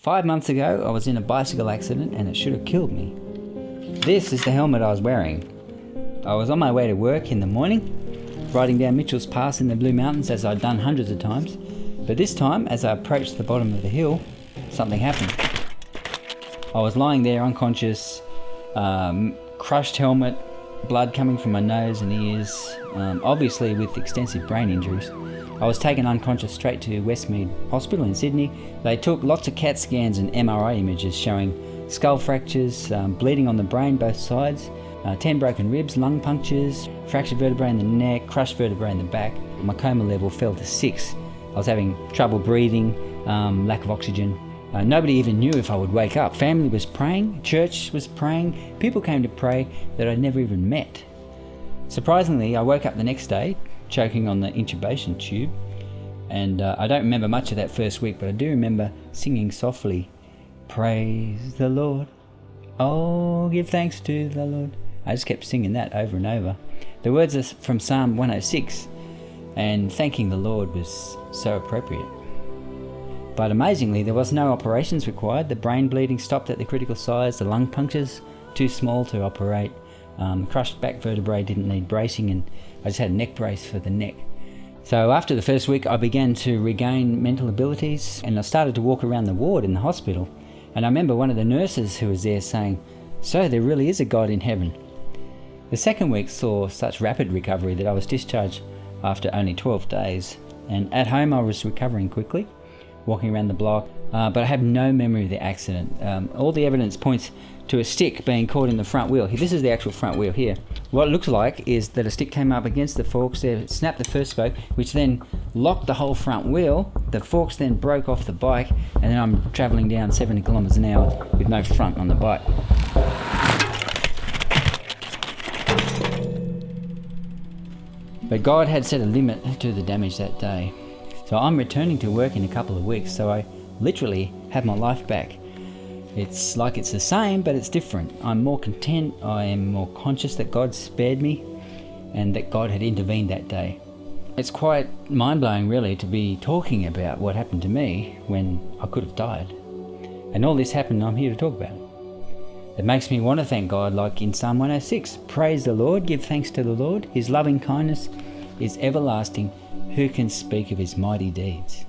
5 months ago, I was in a bicycle accident and it should have killed me. This is the helmet I was wearing. I was on my way to work in the morning, riding down Mitchell's Pass in the Blue Mountains as I'd done hundreds of times. But this time, as I approached the bottom of the hill, something happened. I was lying there unconscious, crushed helmet, blood coming from my nose and ears, obviously with extensive brain injuries. I was taken unconscious straight to Westmead Hospital in Sydney. They took lots of CAT scans and MRI images showing skull fractures, bleeding on the brain both sides, 10 broken ribs, lung punctures, fractured vertebrae in the neck, crushed vertebrae in the back. My coma level fell to 6. I was having trouble breathing, lack of oxygen. Nobody even knew if I would wake up. Family was praying, church was praying, people came to pray that I'd never even met. Surprisingly, I woke up the next day, choking on the intubation tube, and I don't remember much of that first week, but I do remember singing softly, "Praise the Lord, oh, give thanks to the Lord." I just kept singing that over and over. The words are from Psalm 106, and thanking the Lord was so appropriate. But amazingly, there was no operations required. The brain bleeding stopped at the critical size, the lung punctures too small to operate, crushed back vertebrae didn't need bracing, and I just had a neck brace for the neck. So after the first week, I began to regain mental abilities, and I started to walk around the ward in the hospital. And I remember one of the nurses who was there saying, "So there really is a God in heaven." The second week saw such rapid recovery that I was discharged after only 12 days. And at home I was recovering quickly, walking around the block, but I have no memory of the accident. All the evidence points to a stick being caught in the front wheel. This is the actual front wheel here. What it looks like is that a stick came up against the forks there, snapped the first spoke, which then locked the whole front wheel. The forks then broke off the bike, and then I'm travelling down 70 kilometres an hour with no front on the bike. But God had set a limit to the damage that day. So I'm returning to work in a couple of weeks, so I literally have my life back. It's like it's the same, but it's different. I'm more content, I am more conscious that God spared me and that God had intervened that day. It's quite mind-blowing really to be talking about what happened to me when I could have died. And all this happened, I'm here to talk about it. It makes me want to thank God, like in Psalm 106, "Praise the Lord, give thanks to the Lord, his loving kindness is everlasting. Who can speak of his mighty deeds?"